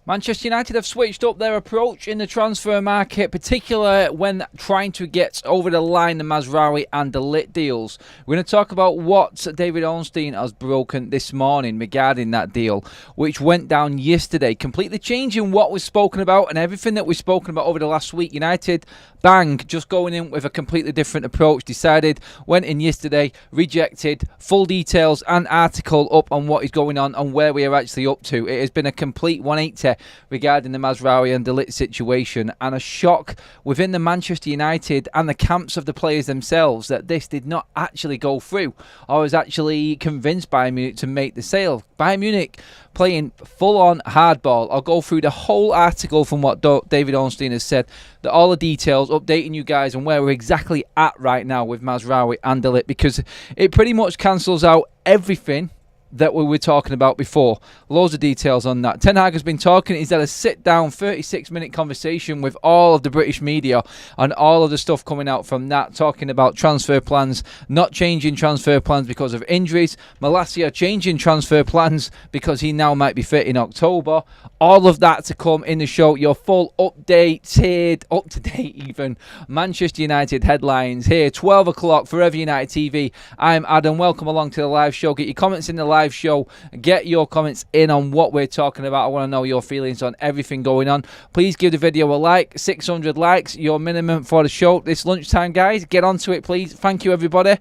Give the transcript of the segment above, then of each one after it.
Manchester United have switched up their approach in the transfer market, particularly when trying to get over the line the Mazraoui and the Ligt deals. We're going to talk about what David Ornstein has broken this morning regarding that deal, which went down yesterday, completely changing what was spoken about and everything that we've spoken about over the last week. United, bang, just going in with a completely different approach, decided, went in yesterday, rejected, full details and article up on what is going on and where we are actually up to. It has been a complete 180 regarding the Mazraoui and the Ligt situation, and a shock within the Manchester United and the camps of the players themselves that this did not actually go through, or was actually convinced Bayern Munich to make the sale. Bayern Munich playing full-on hardball. I'll go through the whole article from what David Ornstein has said, all the details, updating you guys on where we're exactly at right now with Mazraoui and the Ligt, because it pretty much cancels out everything that we were talking about before. Loads of details on that. Ten Hag has been talking. He's had a sit-down 36-minute conversation with all of the British media and all of the stuff coming out from that, talking about transfer plans, not changing transfer plans because of injuries. Malacia changing transfer plans because he now might be fit in October. All of that to come in the show. Your full updated, up-to-date even, Manchester United headlines here. 12 o'clock, Forever United TV. I'm Adam. Welcome along to the live show. Get your comments in the live show. Get your comments in on what we're talking about. I want to know your feelings on everything going on. Please give the video a like. 600 likes, your minimum for the show this lunchtime, guys. Get onto it, please. Thank you, everybody.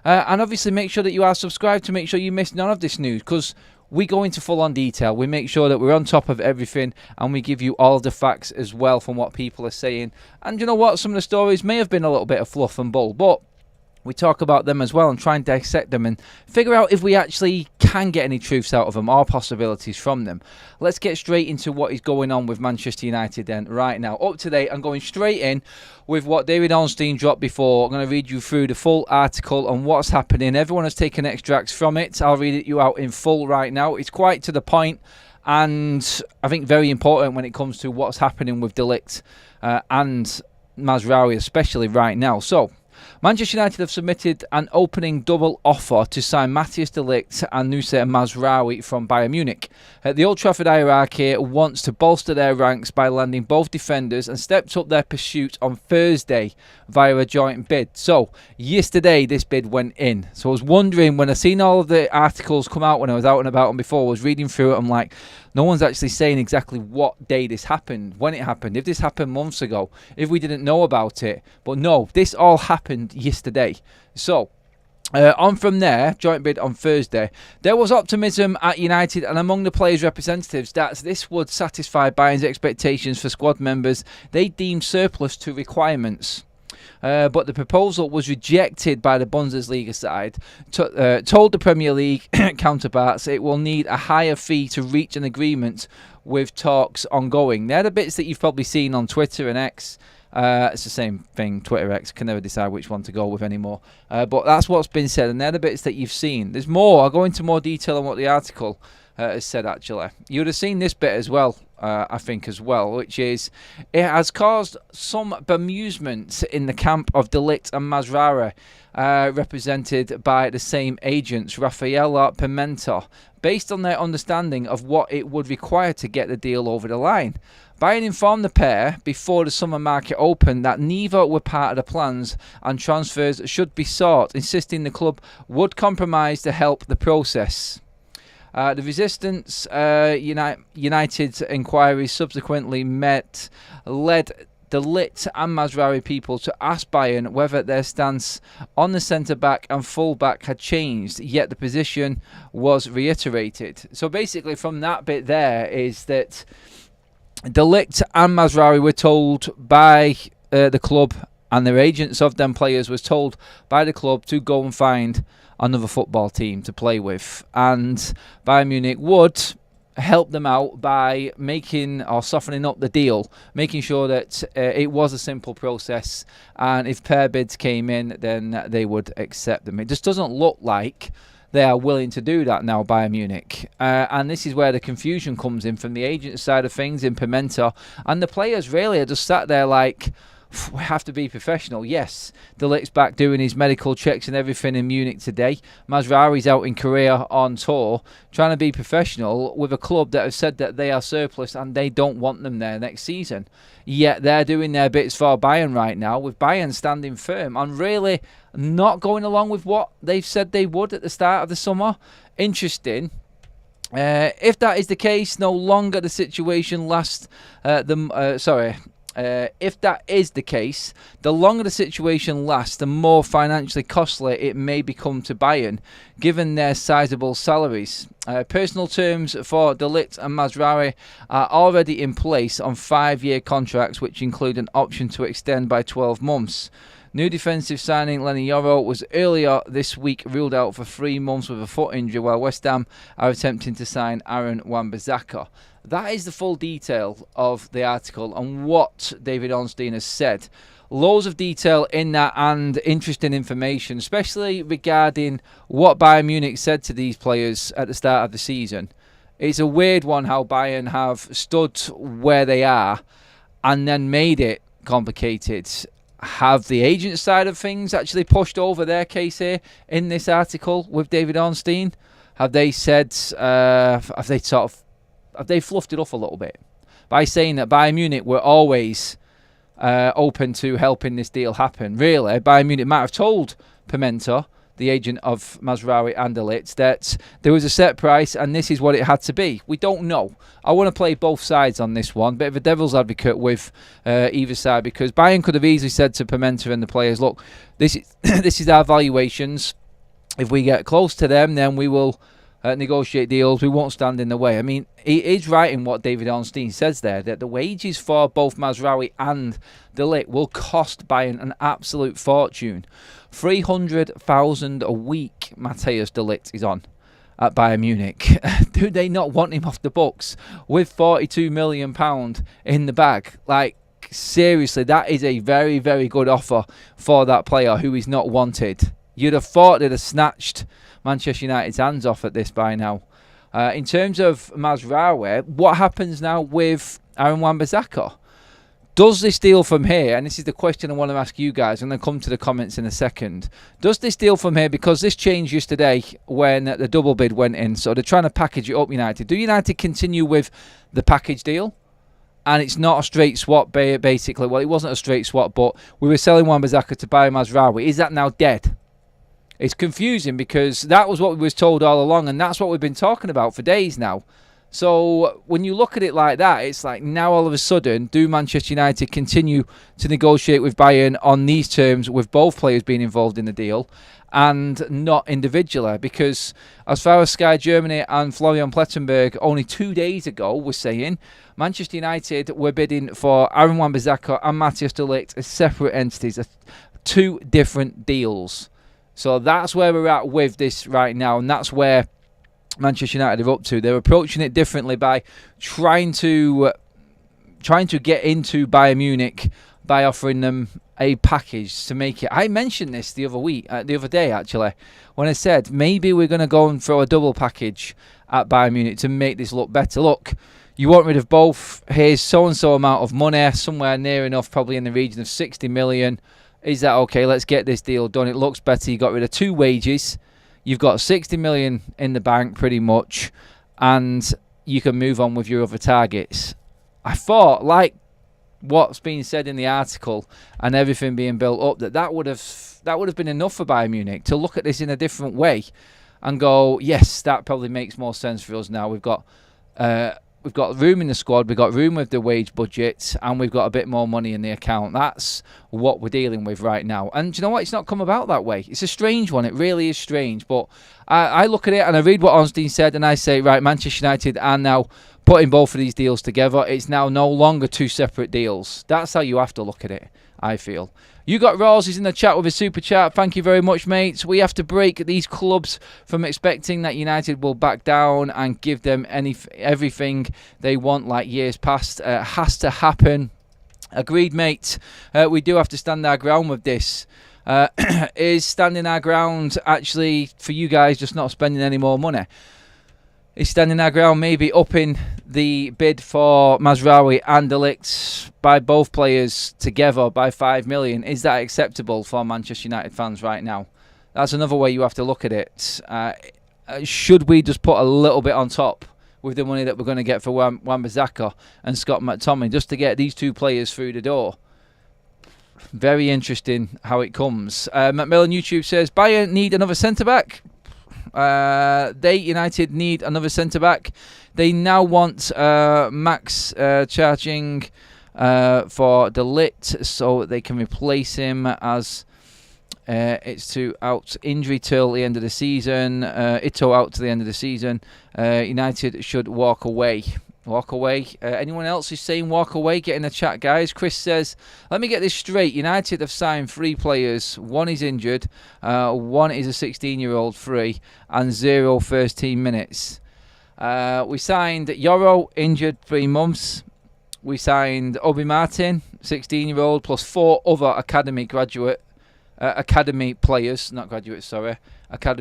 And obviously, make sure that you are subscribed to make sure you miss none of this news, because we go into full-on detail. We make sure that we're on top of everything, and we give you all of the facts as well from what people are saying. And you know what? Some of the stories may have been a little bit of fluff and bull, but we talk about them as well and try and dissect them and figure out if we actually can get any truths out of them or possibilities from them. Let's get straight into what is going on with Manchester United then right now. Up to date, I'm going straight in with what David Ornstein dropped before. I'm going to read you through the full article on what's happening. Everyone has taken extracts from it. I'll read it you out in full right now. It's quite to the point and I think very important when it comes to what's happening with de Ligt and Mazraoui, especially right now. So, Manchester United have submitted an opening double offer to sign Matthias de Ligt and Mr Mazraoui from Bayern Munich. The Old Trafford hierarchy wants to bolster their ranks by landing both defenders and stepped up their pursuit on Thursday via a joint bid. So, yesterday this bid went in. So I was wondering, when I seen all of the articles come out when I was out and about and before, I was reading through it, I'm like, no one's actually saying exactly what day this happened, when it happened, if this happened months ago, if we didn't know about it. But no, this all happened yesterday. So, on from there, joint bid on Thursday, there was optimism at United and among the players' representatives that this would satisfy Bayern's expectations for squad members they deemed surplus to requirements. But the proposal was rejected by the Bundesliga side, told the Premier League counterparts it will need a higher fee to reach an agreement with talks ongoing. They're the bits that you've probably seen on Twitter and X. It's the same thing, Twitter, X, can never decide which one to go with anymore. But that's what's been said, and they're the bits that you've seen. There's more. I'll go into more detail on what the article has said, actually. You would have seen this bit as well, I think, as well, which is, it has caused some bemusement in the camp of de Ligt and Mazraoui, represented by the same agents, Rafaela Pimenta, based on their understanding of what it would require to get the deal over the line. Bayern informed the pair before the summer market opened that neither were part of the plans and transfers should be sought, insisting the club would compromise to help the process. The resistance United's inquiries subsequently led the Ligt and Mazraoui people to ask Bayern whether their stance on the centre-back and full-back had changed, yet the position was reiterated. So basically from that bit there is that de Ligt and Mazraoui were told by the club, and their agents of them players was told by the club to go and find another football team to play with, and Bayern Munich would help them out by making or softening up the deal, making sure that it was a simple process, and if pair bids came in, then they would accept them. It just doesn't look like they are willing to do that now, Bayern Munich. And this is where the confusion comes in from the agent side of things, in Pimenta, and the players really are just sat there like, we have to be professional. Yes, De Ligt's back doing his medical checks and everything in Munich today. Mazraoui's out in Korea on tour, trying to be professional with a club that have said that they are surplus and they don't want them there next season. Yet they're doing their bits for Bayern right now, with Bayern standing firm and really not going along with what they've said they would at the start of the summer. Interesting. If that is the case, no longer the situation lasts. If that is the case, the longer the situation lasts, the more financially costly it may become to Bayern, given their sizable salaries. Personal terms for De Ligt and Mazraoui are already in place on 5-year contracts, which include an option to extend by 12 months. New defensive signing Lenny Yoro was earlier this week ruled out for 3 months with a foot injury, while West Ham are attempting to sign Aaron Wan-Bissaka. That is the full detail of the article and what David Ornstein has said. Loads of detail in that and interesting information, especially regarding what Bayern Munich said to these players at the start of the season. It's a weird one how Bayern have stood where they are and then made it complicated. Have the agent side of things actually pushed over their case here in this article with David Ornstein? Have they said, have they fluffed it up a little bit by saying that Bayern Munich were always open to helping this deal happen? Really, Bayern Munich might have told Pimenta, the agent of Mazraoui and De Ligt, that there was a set price and this is what it had to be. We don't know. I want to play both sides on this one, bit of a devil's advocate with either side, because Bayern could have easily said to Pimenta and the players, look, this is our valuations. If we get close to them, then we will negotiate deals. We won't stand in the way. I mean, he is right in what David Ornstein says there, that the wages for both Mazraoui and De Ligt will cost Bayern an absolute fortune. 300,000 a week Matthijs De Ligt is on at Bayern Munich. Do they not want him off the books with £42 million in the bag? Like, seriously, that is a very, very good offer for that player who is not wanted. You'd have thought they'd have snatched Manchester United's hands off at this by now. In terms of Mazraoui, what happens now with Aaron Wan-Bissaka? Does this deal from here, and this is the question I want to ask you guys, and then come to the comments in a second. Does this deal from here, because this changed yesterday when the double bid went in, so they're trying to package it up, United. Do United continue with the package deal? And it's not a straight swap, basically. Well, it wasn't a straight swap, but we were selling Wan-Bissaka to buy Mazraoui. Is that now dead? It's confusing because that was what we was told all along, and that's what we've been talking about for days now. So when you look at it like that, it's like now all of a sudden, do Manchester United continue to negotiate with Bayern on these terms with both players being involved in the deal and not individually? Because as far as Sky Germany and Florian Plettenberg only 2 days ago were saying, Manchester United were bidding for Aaron Wan-Bissaka and Matthijs De Ligt as separate entities, 2 different deals. So that's where we're at with this right now, and that's where Manchester United are up to. They're approaching it differently by trying to get into Bayern Munich by offering them a package to make it. I mentioned this the other day actually, when I said maybe we're going to go and throw a double package at Bayern Munich to make this look better. Look, you want rid of both. Here's so and so amount of money, somewhere near enough, probably in the region of 60 million. Is that okay? Let's get this deal done. It looks better. You got rid of 2 wages. You've got 60 million in the bank pretty much, and you can move on with your other targets. I thought, like what's being said in the article and everything being built up, that would have been enough for Bayern Munich to look at this in a different way and go, yes, that probably makes more sense for us now. We've got room in the squad, we've got room with the wage budget, and we've got a bit more money in the account. That's what we're dealing with right now. And do you know what? It's not come about that way. It's a strange one. It really is strange. But I look at it and I read what Ornstein said and I say, right, Manchester United are now putting both of these deals together. It's now no longer 2 separate deals. That's how you have to look at it, I feel. You got Rawls, he's in the chat with a super chat. Thank you very much, mates. We have to break these clubs from expecting that United will back down and give them everything they want like years past. Has to happen. Agreed, mate. We do have to stand our ground with this. Is standing our ground actually for you guys just not spending any more money? Is standing our ground maybe upping the bid for Mazraoui and De Ligt by both players together by 5 million. Is that acceptable for Manchester United fans right now? That's another way you have to look at it. Should we just put a little bit on top with the money that we're going to get for Wan-Bissaka and Scott McTominay just to get these two players through the door? Very interesting how it comes. Macmillan YouTube says, Bayern need another centre-back. United need another centre-back. They now want Max charging for De Ligt so they can replace him as it's to out injury till the end of the season. Ito out to the end of the season. United should walk away. Walk away. Anyone else who's saying walk away? Get in the chat, guys. Chris says, let me get this straight. United have signed 3 players. 1 is injured. 1 is a 16-year-old free. And 0 first team minutes. We signed Yoro, injured 3 months. We signed Obi Martin, 16-year-old, plus 4 other academy players, academy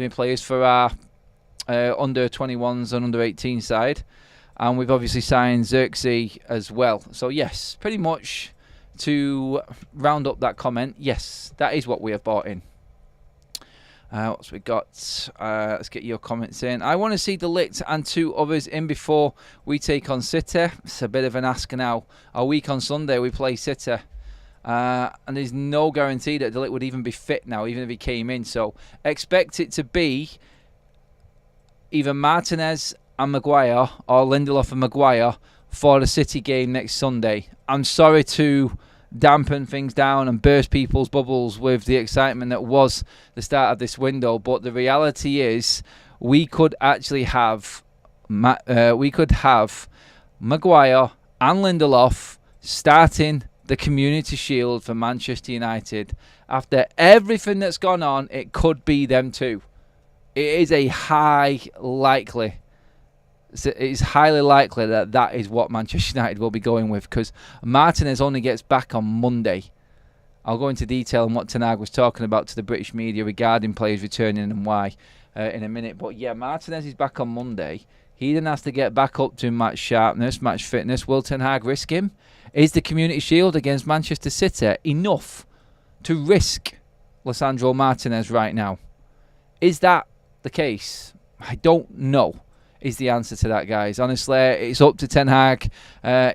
players for our under 21s and under 18 side. And we've obviously signed Xerxes as well. So yes, pretty much to round up that comment, yes, that is what we have bought in. What's we got? Let's get your comments in. I want to see De Ligt and 2 others in before we take on City. It's a bit of an ask now. A week on Sunday we play City. And there's no guarantee that De Ligt would even be fit now, even if he came in. So expect it to be either Martinez and Maguire or Lindelof and Maguire for the City game next Sunday. I'm sorry to dampen things down and burst people's bubbles with the excitement that was the start of this window, but the reality is we could actually have Maguire and Lindelof starting the Community Shield for Manchester United. After everything that's gone on, it could be them too. It is a highly likely that that is what Manchester United will be going with, because Martinez only gets back on Monday. I'll go into detail on what Ten Hag was talking about to the British media regarding players returning and why in a minute. But yeah, Martinez is back on Monday. He then has to get back up to match sharpness, match fitness. Will Ten Hag risk him? Is the Community Shield against Manchester City enough to risk Lisandro Martinez right now? Is that the case? I don't know. Is the answer to that, guys. Honestly, it's up to Ten Hag.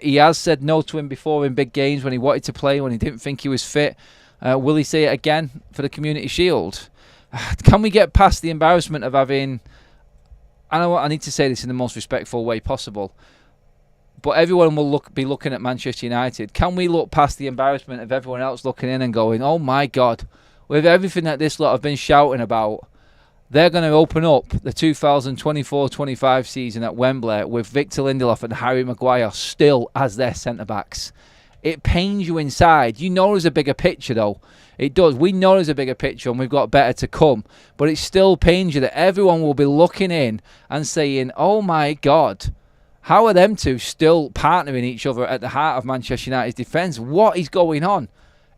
He has said no to him before in big games when he wanted to play, when he didn't think he was fit. Will he say it again for the Community Shield? Can we get past the embarrassment of having... I need to say this in the most respectful way possible, but everyone will be looking at Manchester United. Can we look past the embarrassment of everyone else looking in and going, oh my God, with everything that this lot have been shouting about, they're going to open up the 2024-25 season at Wembley with Victor Lindelof and Harry Maguire still as their centre-backs. It pains you inside. You know there's a bigger picture, though. It does. We know there's a bigger picture and we've got better to come. But it still pains you that everyone will be looking in and saying, oh my God, how are them two still partnering each other at the heart of Manchester United's defence? What is going on?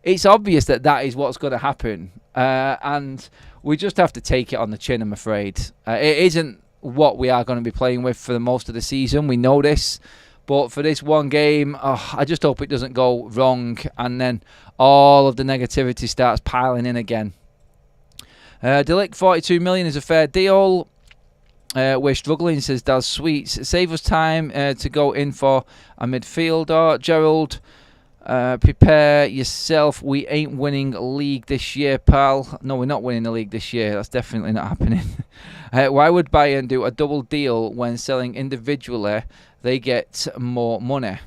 It's obvious that that is what's going to happen. And we just have to take it on the chin, I'm afraid. It isn't what we are going to be playing with for the most of the season. We know this. But for this one game, I just hope it doesn't go wrong and then all of the negativity starts piling in again. De Ligt, 42 million is a fair deal. We're struggling, says Daz Sweets. Save us time to go in for a midfielder. Gerald, prepare yourself. We ain't winning league this year, pal. No, we're not winning the league this year. That's definitely not happening. Why would Bayern do a double deal when selling individually? They get more money.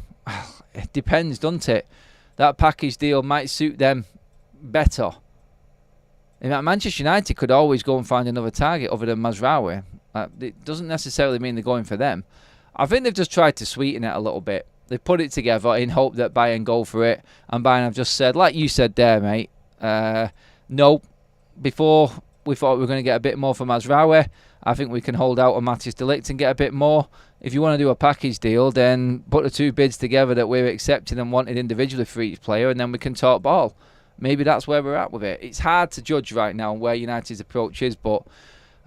It depends, doesn't it? That package deal might suit them better. In fact, Manchester United could always go and find another target other than Mazraoui. It doesn't necessarily mean they're going for them. I think they've just tried to sweeten it a little bit. They put it together in hope that Bayern go for it. And Bayern have just said, like you said there, mate, no. Before we thought we were going to get a bit more for Mazraoui. I think we can hold out on Matthias de Ligt and get a bit more. If you want to do a package deal, then put the two bids together that we're accepting and wanted individually for each player, and then we can talk ball. Maybe that's where we're at with it. It's hard to judge right now where United's approach is, but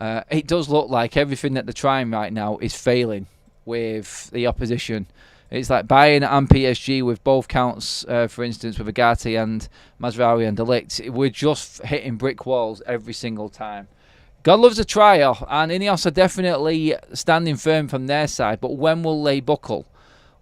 it does look like everything that they're trying right now is failing. with the opposition. It's like Bayern and PSG with both counts, for instance, with Agati and Mazraoui and De Ligt. We're just hitting brick walls every single time. God loves a trier, and Ineos are definitely standing firm from their side, but when will they buckle?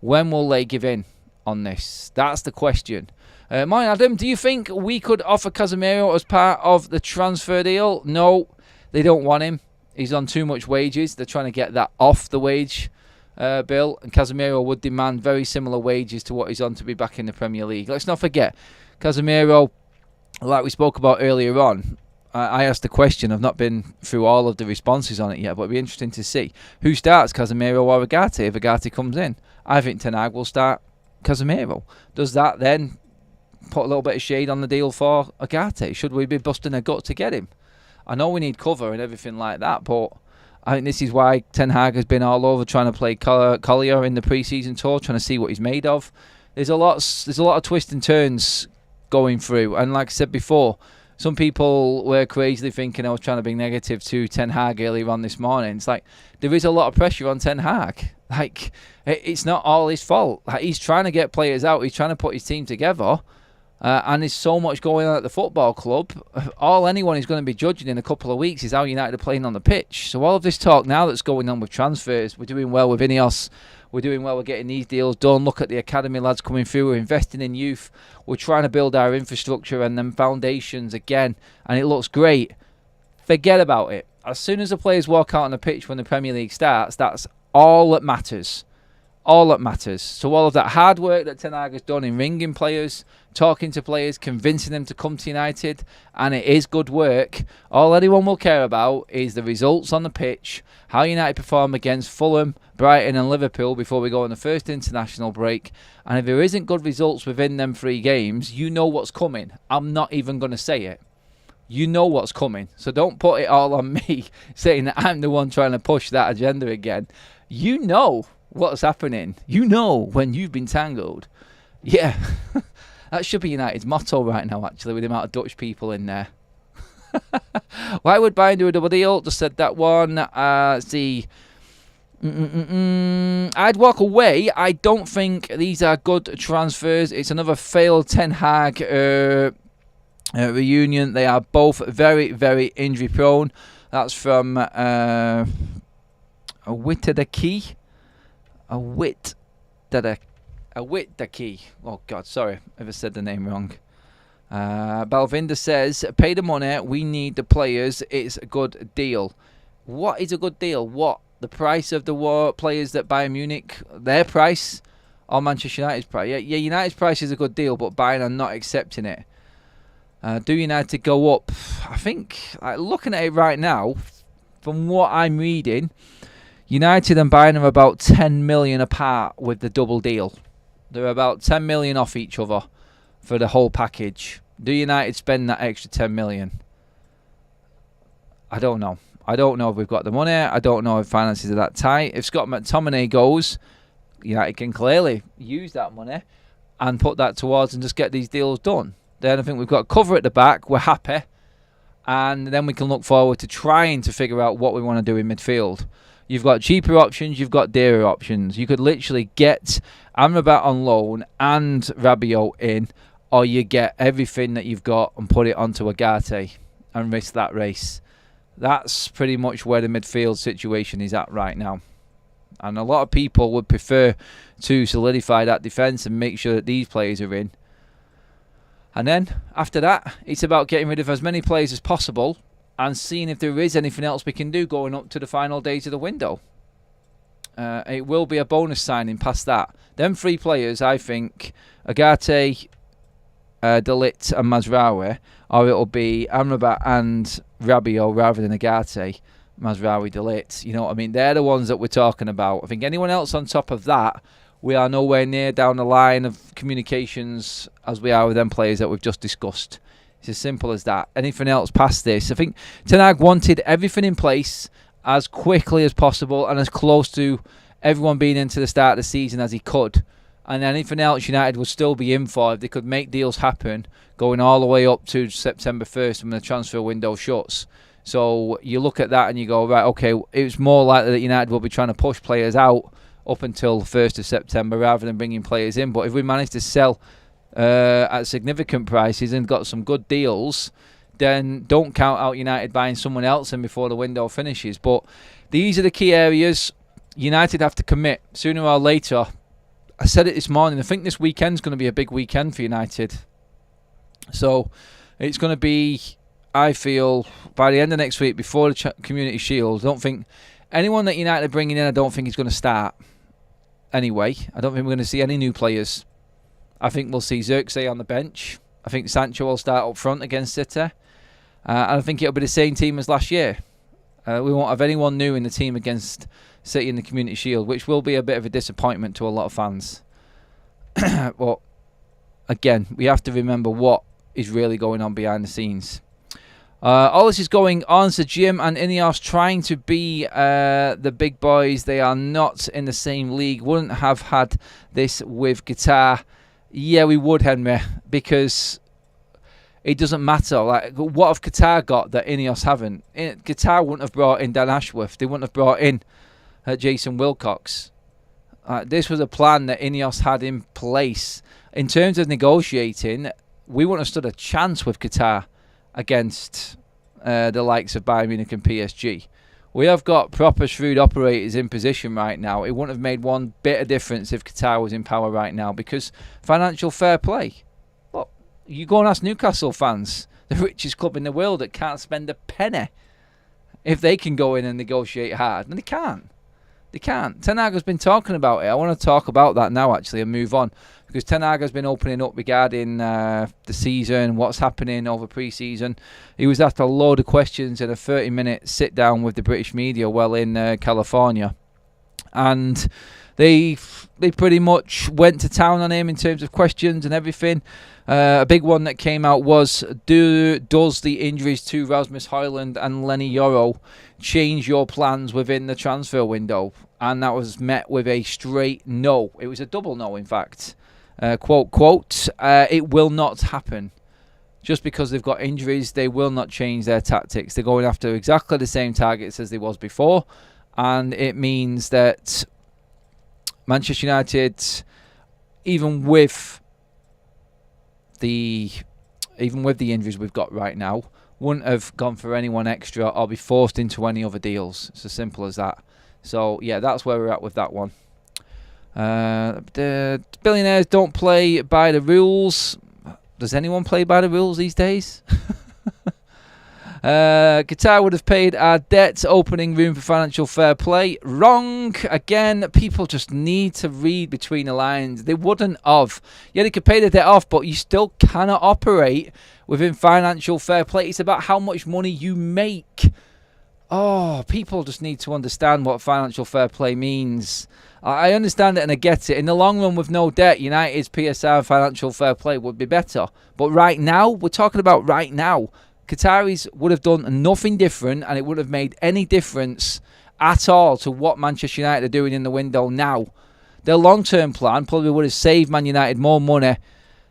When will they give in on this? That's the question. Morning, Adam. Do you think we could offer Casemiro as part of the transfer deal? No, they don't want him. He's on too much wages. They're trying to get that off the wage bill, and Casemiro would demand very similar wages to what he's on to be back in the Premier League. Let's not forget, Casemiro, like we spoke about earlier on, I asked the question. I've not been through all of the responses on it yet, but it'd be interesting to see who starts, Casemiro or Agati, if Agati comes in. I think Ten Hag will start Casemiro. Does that then put a little bit of shade on the deal for Agati? Should we be busting a gut to get him? I know we need cover and everything like that, but I think this is why Ten Hag has been all over trying to play Collier in the pre-season tour, trying to see what he's made of. There's a lot of twists and turns going through, and like I said before, some people were crazily thinking I was trying to be negative to Ten Hag earlier on this morning. It's like there is a lot of pressure on Ten Hag. Like, it's not all his fault. Like, he's trying to get players out. He's trying to put his team together. And there's so much going on at the football club. All anyone is going to be judging in a couple of weeks is how United are playing on the pitch. So all of this talk now that's going on with transfers, we're doing well with Ineos, we're doing well with getting these deals done. Look at the academy lads coming through. We're investing in youth. We're trying to build our infrastructure and then foundations again, and it looks great. Forget about it. As soon as the players walk out on the pitch when the Premier League starts, that's all that matters. All that matters. So all of that hard work that Ten Hag has done in ringing players, talking to players, convincing them to come to United, and it is good work. All anyone will care about is the results on the pitch, how United perform against Fulham, Brighton and Liverpool before we go on the first international break. And if there isn't good results within them 3 games, you know what's coming. I'm not even going to say it. You know what's coming. So don't put it all on me saying that I'm the one trying to push that agenda again. You know what's happening. You know when you've been tangled. Yeah. That should be United's motto right now, actually, with the amount of Dutch people in there. Why would Bayern do a double deal? Just said that one. Let's see. I'd walk away. I don't think these are good transfers. It's another failed Ten Hag reunion. They are both very, very injury prone. That's from a wit to the key. A wit the key. Oh God, sorry if I said the name wrong. Balvinda says, pay the money, we need the players, it's a good deal. What is a good deal? What? The price of the players that Bayern Munich, their price, or Manchester United's price? Yeah, United's price is a good deal, but Bayern are not accepting it. Do United go up? I think, looking at it right now, from what I'm reading, United and Bayern are about 10 million apart with the double deal. They're about 10 million off each other for the whole package. Do United spend that extra 10 million? I don't know. I don't know if we've got the money. I don't know if finances are that tight. If Scott McTominay goes, United can clearly use that money and put that towards and just get these deals done. Then I think we've got cover at the back. We're happy. And then we can look forward to trying to figure out what we want to do in midfield. You've got cheaper options, you've got dearer options. You could literally get Amrabat on loan and Rabiot in, or you get everything that you've got and put it onto Agate and risk that race. That's pretty much where the midfield situation is at right now. And a lot of people would prefer to solidify that defence and make sure that these players are in. And then, after that, it's about getting rid of as many players as possible and seeing if there is anything else we can do going up to the final days of the window. It will be a bonus signing past that. Them 3 players, I think, Agate, De Ligt and Mazraoui, or it'll be Amrabat and Rabiot rather than Agate, Mazraoui, De Ligt. You know what I mean? They're the ones that we're talking about. I think anyone else on top of that, we are nowhere near down the line of communications as we are with them players that we've just discussed. It's as simple as that. Anything else past this? I think Ten Hag wanted everything in place as quickly as possible and as close to everyone being into the start of the season as he could. And anything else United would still be in for if they could make deals happen going all the way up to September 1st when the transfer window shuts. So you look at that and you go, right, okay, it's more likely that United will be trying to push players out up until 1st of September rather than bringing players in. But if we manage to sell at significant prices and got some good deals, then don't count out United buying someone else in before the window finishes. But these are the key areas. United have to commit sooner or later. I said it this morning, I think this weekend's going to be a big weekend for United. So it's going to be, I feel, by the end of next week, before the Community Shield, I don't think anyone that United are bringing in, I don't think is going to start. Anyway, I don't think we're going to see any new players. I think we'll see Xerxes on the bench. I think Sancho will start up front against City. And I think it'll be the same team as last year. We won't have anyone new in the team against City in the Community Shield, which will be a bit of a disappointment to a lot of fans. But again, we have to remember what is really going on behind the scenes. All this is going on, so Jim and Ineos trying to be the big boys. They are not in the same league. Wouldn't have had this with Qatar. Yeah, we would, Henry, because it doesn't matter. Like, what have Qatar got that Ineos haven't? Qatar wouldn't have brought in Dan Ashworth. They wouldn't have brought in Jason Wilcox. This was a plan that Ineos had in place. In terms of negotiating, we wouldn't have stood a chance with Qatar against the likes of Bayern Munich and PSG. We have got proper shrewd operators in position right now. It wouldn't have made one bit of difference if Qatar was in power right now, because financial fair play. Well, you go and ask Newcastle fans, the richest club in the world that can't spend a penny, if they can go in and negotiate hard. And they can't. They can't. Ten Hag's been talking about it. I want to talk about that now, actually, and move on. Because Ten Hag has been opening up regarding the season, what's happening over pre-season. He was asked a load of questions in a 30-minute sit-down with the British media while in California. And they pretty much went to town on him in terms of questions and everything. A big one that came out was, does the injuries to Rasmus Højlund and Lenny Yoro change your plans within the transfer window? And that was met with a straight no. It was a double no, in fact. Quote, it will not happen. Just because they've got injuries, they will not change their tactics. They're going after exactly the same targets as they was before. And it means that Manchester United, even with the injuries we've got right now, wouldn't have gone for anyone extra or be forced into any other deals. It's as simple as that. So yeah, that's where we're at with that one. The billionaires don't play by the rules. Does anyone play by the rules these days? Qatar would have paid our debts, opening room for financial fair play. Wrong. Again, people just need to read between the lines. They wouldn't have. Yeah, they could pay the debt off, but you still cannot operate within financial fair play. It's about how much money you make. Oh, people just need to understand what financial fair play means. I understand it and I get it. In the long run, with no debt, United's PSR financial fair play would be better. But right now, we're talking about right now. Qataris would have done nothing different, and it would have made any difference at all to what Manchester United are doing in the window now. Their long-term plan probably would have saved Man United more money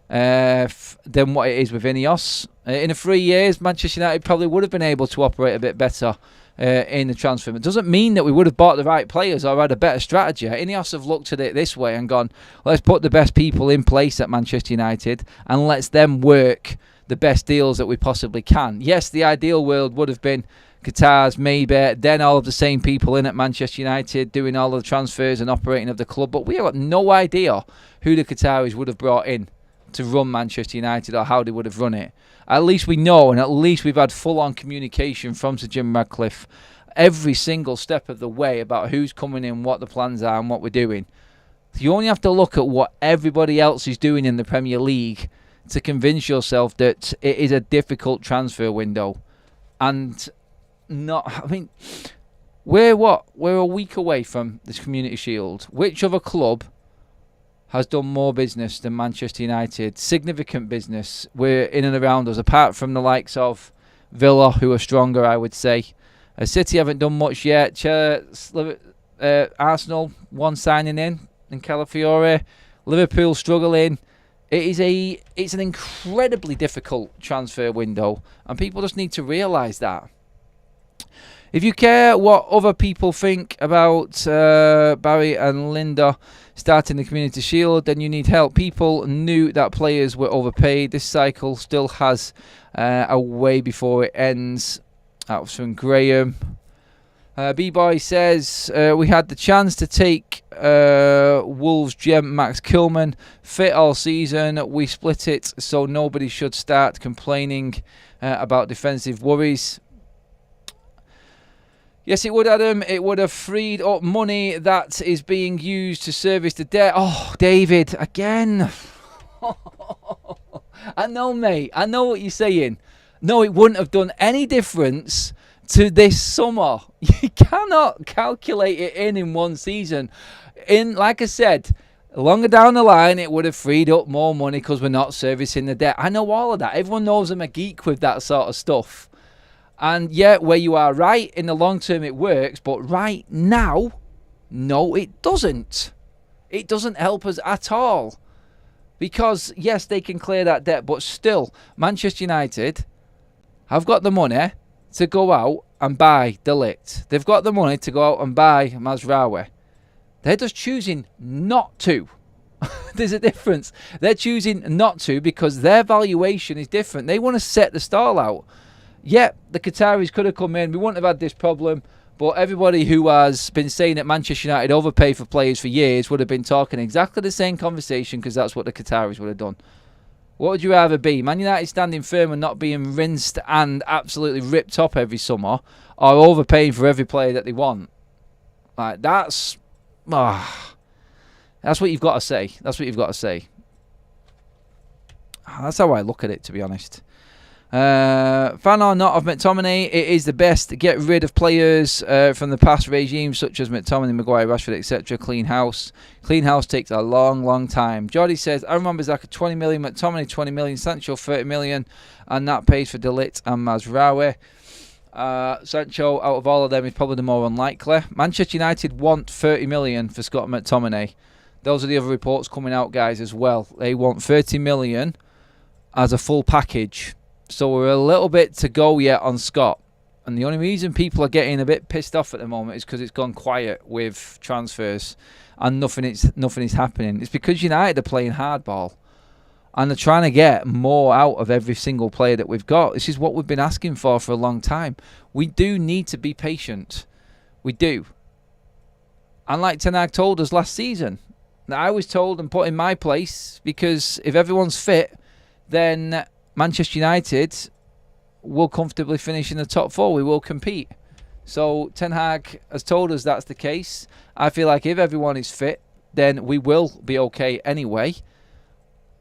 than what it is with Ineos. In 3 years, Manchester United probably would have been able to operate a bit better in the transfer. It doesn't mean that we would have bought the right players or had a better strategy. Ineos have looked at it this way and gone, let's put the best people in place at Manchester United and let's them work the best deals that we possibly can. Yes, the ideal world would have been Qatar's, maybe, then all of the same people in at Manchester United doing all of the transfers and operating of the club, but we have got no idea who the Qataris would have brought in to run Manchester United or how they would have run it. At least we know, and at least we've had full-on communication from Sir Jim Ratcliffe every single step of the way about who's coming in, what the plans are and what we're doing. You only have to look at what everybody else is doing in the Premier League to convince yourself that it is a difficult transfer window. And we're a week away from this Community Shield. Which other club has done more business than Manchester United? Significant business. We're in and around us, apart from the likes of Villa, who are stronger, I would say. City haven't done much yet. Arsenal, one signing in Calafiore. Liverpool struggling. It's an incredibly difficult transfer window, and people just need to realise that. If you care what other people think about Barry and Linda starting the Community Shield, then you need help. People knew that players were overpaid. This cycle still has a way before it ends. That was from Graham. B-Boy says, we had the chance to take Wolves gem Max Kilman fit all season. We split it, so nobody should start complaining about defensive worries. Yes, it would, Adam. It would have freed up money that is being used to service the debt. Oh, David, again. I know, mate. I know what you're saying. No, it wouldn't have done any difference to this summer. You cannot calculate it in one season. Like I said, longer down the line, it would have freed up more money because we're not servicing the debt. I know all of that. Everyone knows I'm a geek with that sort of stuff. And yeah, where you are right, in the long term it works, but right now, no, it doesn't. It doesn't help us at all. Because, yes, they can clear that debt, but still, Manchester United have got the money to go out and buy De Ligt. They've got the money to go out and buy Mazraoui. They're just choosing not to. There's a difference. They're choosing not to because their valuation is different. They want to set the stall out. Yeah, the Qataris could have come in. We wouldn't have had this problem. But everybody who has been saying that Manchester United overpay for players for years would have been talking exactly the same conversation because that's what the Qataris would have done. What would you rather be? Man United standing firm and not being rinsed and absolutely ripped up every summer, or overpaying for every player that they want? Like, that's what you've got to say. That's what you've got to say. That's how I look at it, to be honest. Fan or not of McTominay, it is the best to get rid of players from the past regimes such as McTominay, Maguire, Rashford, etc. Clean house. Clean house takes a long, long time. Jordy says, I remember Zaka 20 million, McTominay 20 million, Sancho 30 million, and that pays for De Ligt and Mazraoui. Sancho, out of all of them, is probably the more unlikely. Manchester United want 30 million for Scott McTominay. Those are the other reports coming out, guys, as well. They want 30 million as a full package. So we're a little bit to go yet on Scott. And the only reason people are getting a bit pissed off at the moment is because it's gone quiet with transfers and nothing is happening. It's because United are playing hardball and they're trying to get more out of every single player that we've got. This is what we've been asking for a long time. We do need to be patient. We do. And like Ten Hag told us last season, that I was told and put in my place, because if everyone's fit, then Manchester United will comfortably finish in the top four. We will compete. So Ten Hag has told us that's the case. I feel like if everyone is fit, then we will be okay anyway.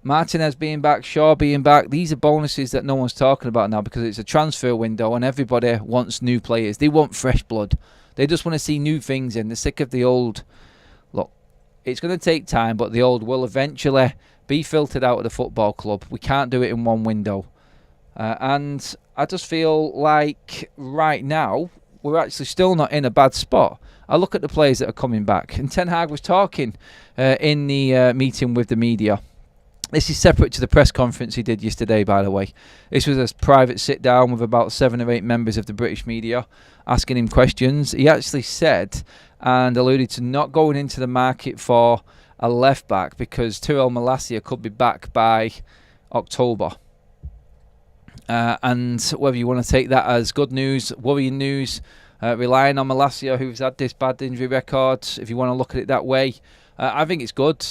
Martinez being back, Shaw being back, these are bonuses that no one's talking about now because it's a transfer window and everybody wants new players. They want fresh blood. They just want to see new things in. They're sick of the old. Look, it's going to take time, but the old will eventually be filtered out of the football club. We can't do it in one window. And I just feel like right now we're actually still not in a bad spot. I look at the players that are coming back. And Ten Hag was talking in the meeting with the media. This is separate to the press conference he did yesterday, by the way. This was a private sit-down with about 7 or 8 members of the British media asking him questions. He actually said and alluded to not going into the market for a left-back because Tyrell Malacia could be back by October. And whether you want to take that as good news, worrying news, relying on Malacia, who's had this bad injury record, if you want to look at it that way, I think it's good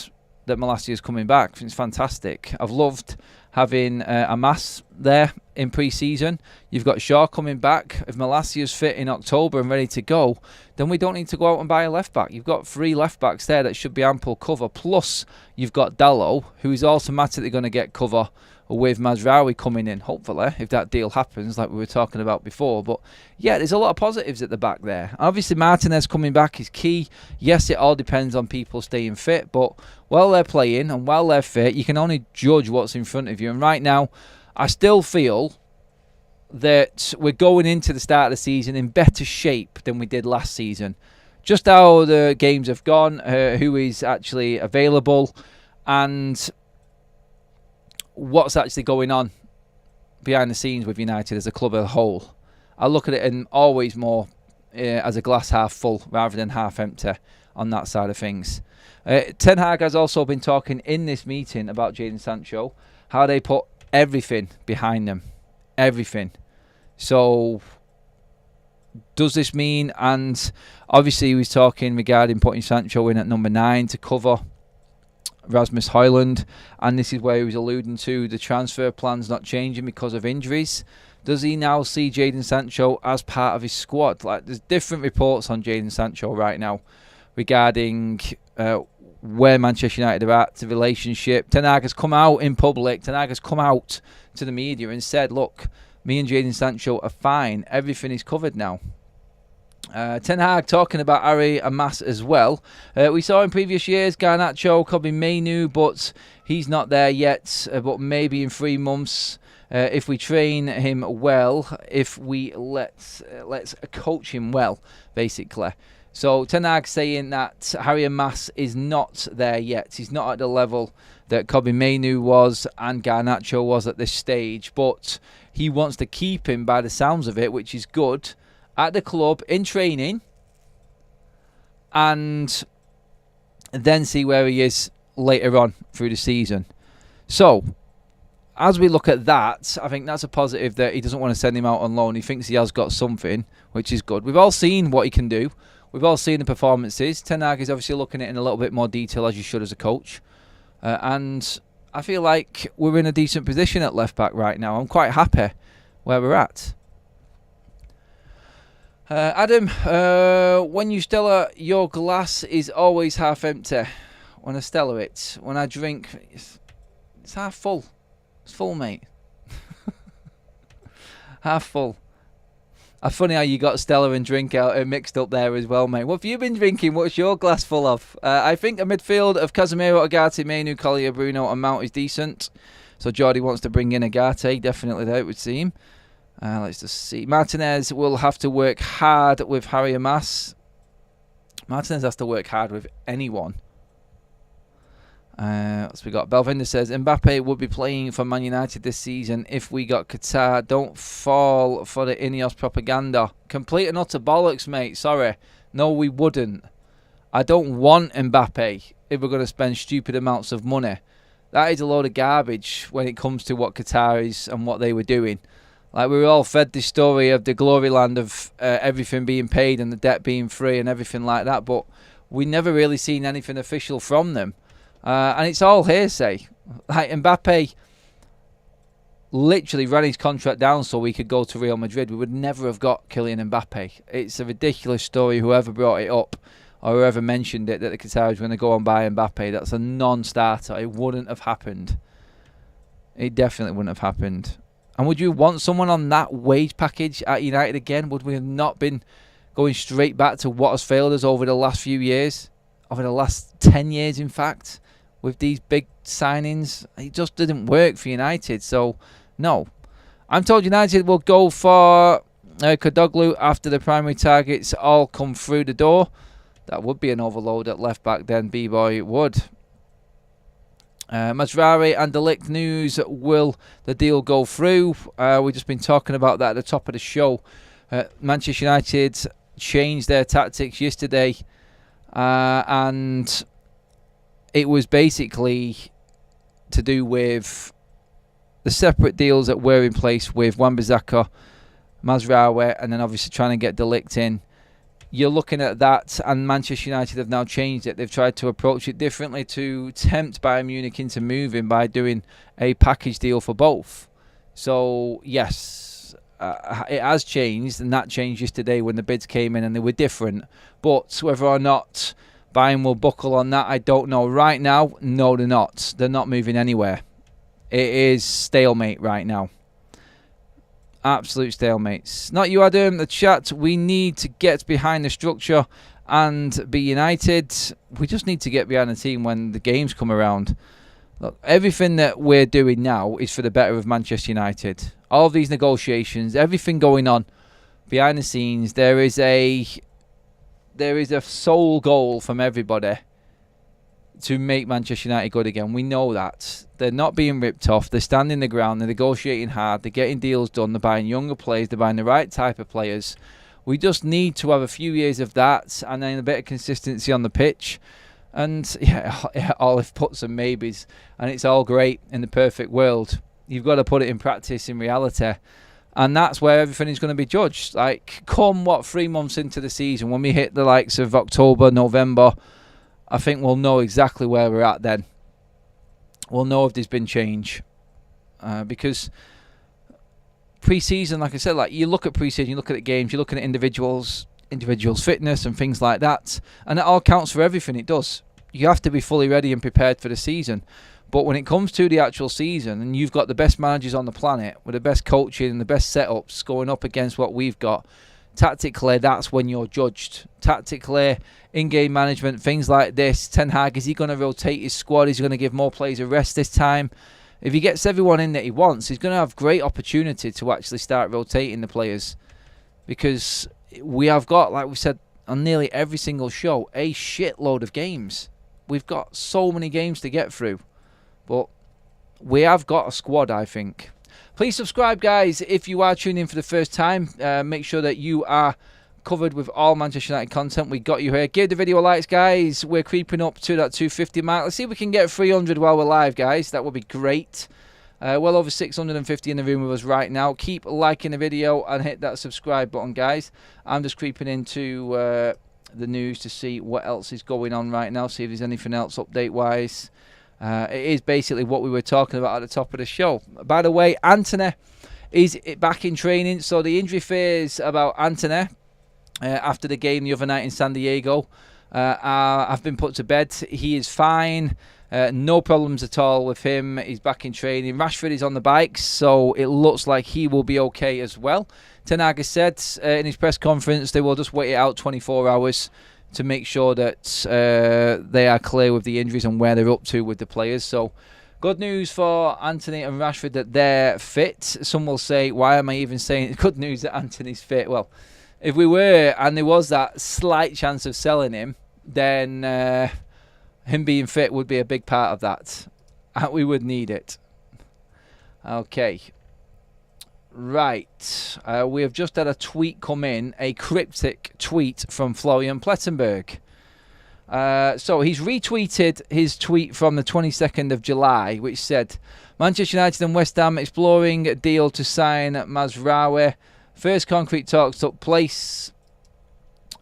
that Malacia is coming back. I think it's fantastic. I've loved having Amas there in pre-season. You've got Shaw coming back. If Malacia's fit in October and ready to go, then we don't need to go out and buy a left-back. You've got 3 left-backs there that should be ample cover. Plus, you've got Dalot, who is automatically going to get cover with Mazraoui coming in, hopefully, if that deal happens, like we were talking about before. But yeah, there's a lot of positives at the back there. Obviously, Martinez coming back is key. Yes, it all depends on people staying fit, but while they're playing and while they're fit, you can only judge what's in front of you. And right now, I still feel that we're going into the start of the season in better shape than we did last season. Just how the games have gone, who is actually available, and what's actually going on behind the scenes with United as a club as a whole. I look at it in always more as a glass half full rather than half empty on that side of things. Ten Hag has also been talking in this meeting about Jadon Sancho, how they put everything behind them. Everything. So, does this mean, and obviously he was talking regarding putting Sancho in at number 9 to cover Rasmus Højlund, and this is where he was alluding to the transfer plans not changing because of injuries. Does he now see Jadon Sancho as part of his squad? Like, there's different reports on Jadon Sancho right now regarding where Manchester United are at, the relationship. Ten Hag has come out in public. Ten Hag has come out to the media and said, look, me and Jadon Sancho are fine. Everything is covered now. Ten Hag talking about Harry and Mass as well. We saw in previous years Garnacho, Kobbie Mainoo, but he's not there yet. But maybe in 3 months, if we train him well, if we let's coach him well, basically. So Ten Hag saying that Harry and Mass is not there yet. He's not at the level that Kobbie Mainoo was and Garnacho was at this stage. But he wants to keep him, by the sounds of it, which is good, at the club in training, and then see where he is later on through the season. So, as we look at that, I think that's a positive that he doesn't want to send him out on loan. He thinks he has got something, which is good. We've all seen what he can do. We've all seen the performances. Ten Hag is obviously looking at it in a little bit more detail, as you should as a coach. And I feel like we're in a decent position at left back right now. I'm quite happy where we're at. Adam, when you Stella, your glass is always half empty. When I Stella it, when I drink, it's half full. It's full, mate. Half full. Funny how you got Stella and drink out mixed up there as well, mate. What have you been drinking? What's your glass full of? I think a midfield of Casemiro, Agate, Mainoo, Collier, Bruno and Mount is decent. So Jordi wants to bring in Agate. Definitely there, it would seem. Let's just see. Martinez will have to work hard with Harry and Mass. Martinez has to work hard with anyone. What's we got? Belvinder says Mbappe would be playing for Man United this season if we got Qatar. Don't fall for the Ineos propaganda. Complete and utter bollocks, mate. Sorry. No, we wouldn't. I don't want Mbappe if we're going to spend stupid amounts of money. That is a load of garbage when it comes to what Qatar is and what they were doing. Like, we were all fed this story of the glory land of everything being paid and the debt being free and everything like that, but we never really seen anything official from them. And it's all hearsay. Like, Mbappe literally ran his contract down so we could go to Real Madrid. We would never have got Kylian Mbappe. It's a ridiculous story, whoever brought it up or whoever mentioned it, that the Qataris were going to go and buy Mbappe. That's a non-starter. It wouldn't have happened. It definitely wouldn't have happened. And would you want someone on that wage package at United again? Would we have not been going straight back to what has failed us over the last few years? Over the last 10 years, in fact? With these big signings, it just didn't work for United. So, no. I'm told United will go for Kodoglu after the primary targets all come through the door. That would be an overload at left back then, B-Boy would. Mazraoui and the Ligt news, will the deal go through? We've just been talking about that at the top of the show. Manchester United changed their tactics yesterday, and it was basically to do with the separate deals that were in place with Wan-Bissaka, Mazraoui, and then obviously trying to get the Ligt in. You're looking at that, and Manchester United have now changed it. They've tried to approach it differently to tempt Bayern Munich into moving by doing a package deal for both. So, yes, it has changed, and that changed yesterday when the bids came in and they were different. But whether or not Bayern will buckle on that, I don't know. Right now, no, they're not. They're not moving anywhere. It is stalemate right now. Absolute stalemates. Not you, Adam. The chat. We need to get behind the structure and be united. We just need to get behind the team when the games come around. Look, everything that we're doing now is for the better of Manchester United. All of these negotiations, everything going on behind the scenes, there is a sole goal from everybody to make Manchester United good again. We know that. They're not being ripped off. They're standing the ground. They're negotiating hard. They're getting deals done. They're buying younger players. They're buying the right type of players. We just need to have a few years of that and then a bit of consistency on the pitch. And yeah, all if puts and maybes, and it's all great in the perfect world. You've got to put it in practice, in reality. And that's where everything is going to be judged. Like, come 3 months into the season, when we hit the likes of October, November, I think we'll know exactly where we're at then. We'll know if there's been change. Because pre-season, like I said, like you look at pre-season, you look at the games, you're looking at individuals' fitness and things like that. And it all counts for everything, it does. You have to be fully ready and prepared for the season. But when it comes to the actual season, and you've got the best managers on the planet, with the best coaching and the best setups going up against what we've got, tactically, that's when you're judged. Tactically, in-game management, things like this. Ten Hag, is he going to rotate his squad? Is he going to give more players a rest this time? If he gets everyone in that he wants, he's going to have great opportunity to actually start rotating the players. Because we have got, like we said on nearly every single show, a shitload of games. We've got so many games to get through. But we have got a squad, I think. Please subscribe, guys, if you are tuning in for the first time. Make sure that you are covered with all Manchester United content. We got you here. Give the video a like, guys. We're creeping up to that 250 mark. Let's see if we can get 300 while we're live, guys. That would be great. Well over 650 in the room with us right now. Keep liking the video and hit that subscribe button, guys. I'm just creeping into the news to see what else is going on right now. See if there's anything else update-wise. It is basically what we were talking about at the top of the show. By the way, Antony is back in training. So the injury fears about Antony after the game the other night in San Diego have been put to bed. He is fine. No problems at all with him. He's back in training. Rashford is on the bikes, so it looks like he will be okay as well. Ten Hag has said in his press conference they will just wait it out 24 hours to make sure that they are clear with the injuries and where they're up to with the players. So, good news for Antony and Rashford that they're fit. Some will say, why am I even saying it's good news that Antony's fit? Well, if we were, and there was that slight chance of selling him, then him being fit would be a big part of that. And we would need it. Okay. Right, we have just had a tweet come in, a cryptic tweet from Florian Plettenberg. So he's retweeted his tweet from the 22nd of July, which said, Manchester United and West Ham exploring a deal to sign Mazraoui. First concrete talks took place.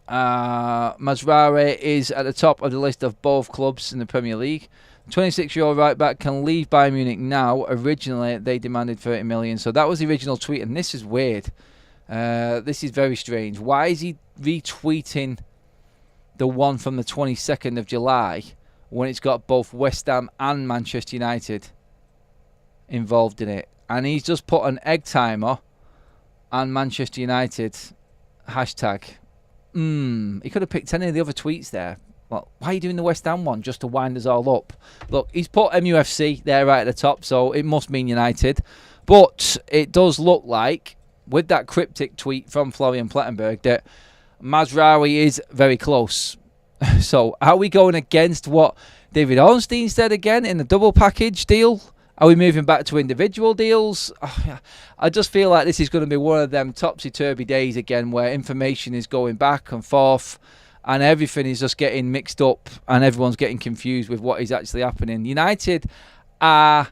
Mazraoui is at the top of the list of both clubs in the Premier League. 26-year-old right-back can leave Bayern Munich now. Originally, they demanded 30 million. So that was the original tweet, and this is weird. This is very strange. Why is he retweeting the one from the 22nd of July when it's got both West Ham and Manchester United involved in it? And he's just put an egg timer and Manchester United hashtag. He could have picked any of the other tweets there. Well, why are you doing the West Ham one just to wind us all up? Look, he's put MUFC there right at the top, so it must mean United. But it does look like, with that cryptic tweet from Florian Plettenberg, that Mazraoui is very close. So, are we going against what David Ornstein said again in the double package deal? Are we moving back to individual deals? I just feel like this is going to be one of them topsy-turvy days again where information is going back and forth. And everything is just getting mixed up and everyone's getting confused with what is actually happening. United are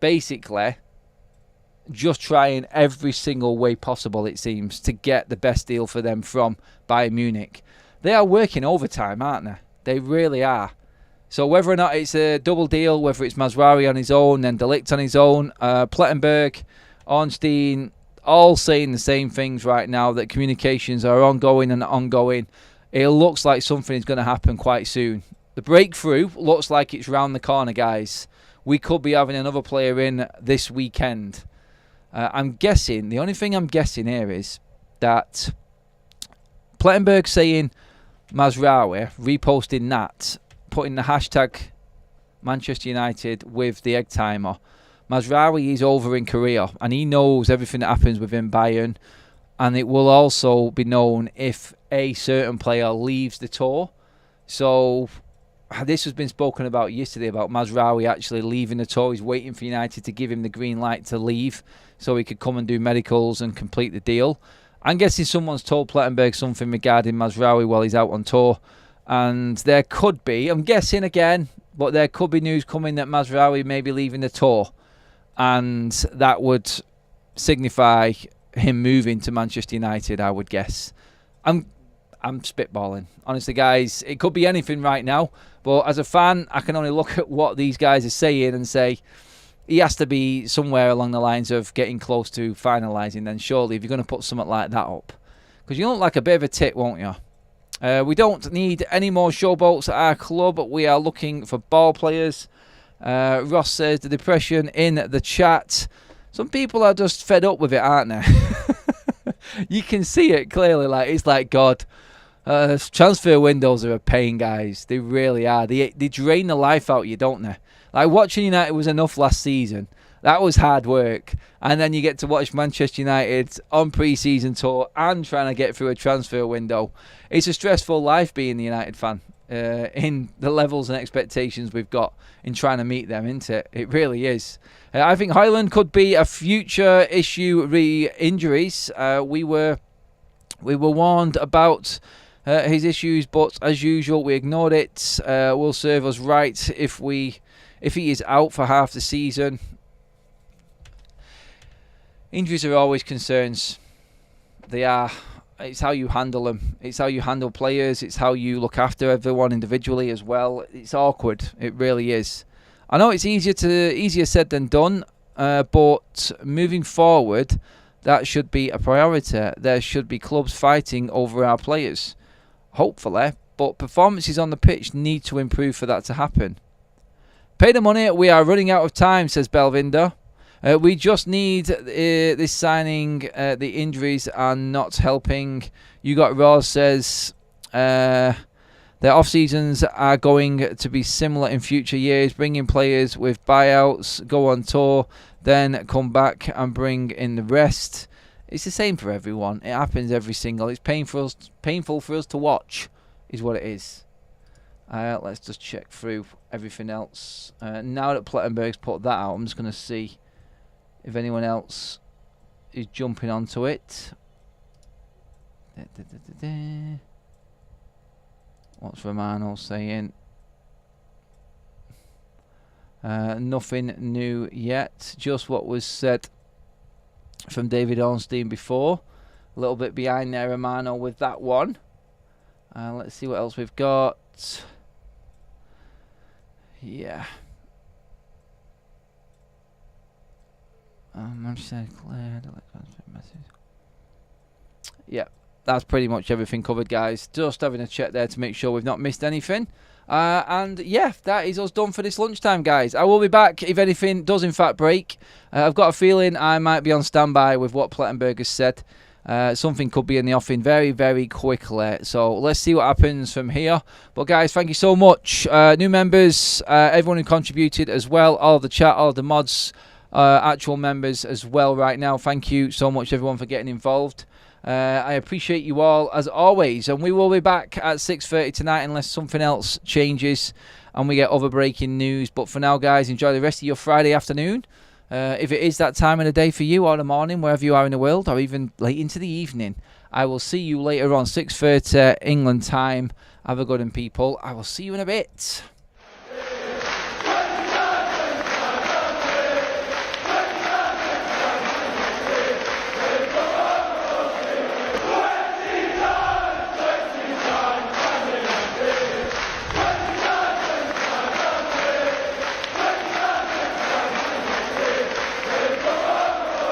basically just trying every single way possible, it seems, to get the best deal for them from Bayern Munich. They are working overtime, aren't they? They really are. So whether or not it's a double deal, whether it's Mazraoui on his own, then De Ligt on his own, Plettenberg, Ornstein, all saying the same things right now, that communications are ongoing and ongoing. It looks like something is going to happen quite soon. The breakthrough looks like it's round the corner, guys. We could be having another player in this weekend. I'm guessing, the only thing I'm guessing here is that Plettenberg saying Mazraoui, reposting that, putting the hashtag Manchester United with the egg timer. Mazraoui is over in Korea and he knows everything that happens within Bayern. And it will also be known if a certain player leaves the tour. So this has been spoken about yesterday about Mazraoui actually leaving the tour. He's waiting for United to give him the green light to leave so he could come and do medicals and complete the deal. I'm guessing someone's told Plettenberg something regarding Mazraoui while he's out on tour. And there could be, I'm guessing again, but there could be news coming that Mazraoui may be leaving the tour. And that would signify him moving to Manchester United, I would guess. I'm spitballing. Honestly, guys, it could be anything right now. But as a fan, I can only look at what these guys are saying and say he has to be somewhere along the lines of getting close to finalising then, surely, if you're going to put something like that up. Because you look like a bit of a tit, won't you? We don't need any more showboats at our club. We are looking for ball players. Ross says the depression in the chat. Some people are just fed up with it, aren't they? You can see it clearly. Like, it's like, God, transfer windows are a pain, guys. They really are. They drain the life out of you, don't they? Like, watching United was enough last season. That was hard work. And then you get to watch Manchester United on pre-season tour and trying to get through a transfer window. It's a stressful life being the United fan in the levels and expectations we've got in trying to meet them, isn't it? It really is. I think Højlund could be a future issue re-injuries. We were warned about his issues, but as usual, we ignored it. Will serve us right if he is out for half the season. Injuries are always concerns. They are. It's how you handle them. It's how you handle players. It's how you look after everyone individually as well. It's awkward. It really is. I know it's easier said than done, but moving forward, that should be a priority. There should be clubs fighting over our players, hopefully, but performances on the pitch need to improve for that to happen. Pay the money. We are running out of time, says Belvinder. We just need this signing. The injuries are not helping. You got Ross says their off seasons are going to be similar in future years. Bring in players with buyouts, go on tour, then come back and bring in the rest. It's the same for everyone. It happens every single. It's painful for us to watch, is what it is. Let's just check through everything else. Now that Plettenberg's put that out, I'm just going to see if anyone else is jumping onto it. What's Romano saying? Nothing new yet. Just what was said from David Ornstein before. A little bit behind there, Romano, with that one. Let's see what else we've got. Yeah. Yeah, that's pretty much everything covered, guys. Just having a check there to make sure we've not missed anything. And yeah, that is us done for this lunchtime, guys. I will be back if anything does in fact break. I've got a feeling I might be on standby with what Plettenberg has said. Something could be in the offing very, very quickly. So let's see what happens from here. But guys, thank you so much. New members, everyone who contributed as well, all of the chat, all of the mods, actual members as well right now. Thank you so much, everyone, for getting involved. I appreciate you all as always, and we will be back at 6:30 tonight unless something else changes and we get other breaking news. But for now, guys, enjoy the rest of your Friday afternoon. If it is that time of the day for you, or the morning, wherever you are in the world, or even late into the evening, I will see you later on, 6:30 England time. Have a good one, people. I will see you in a bit.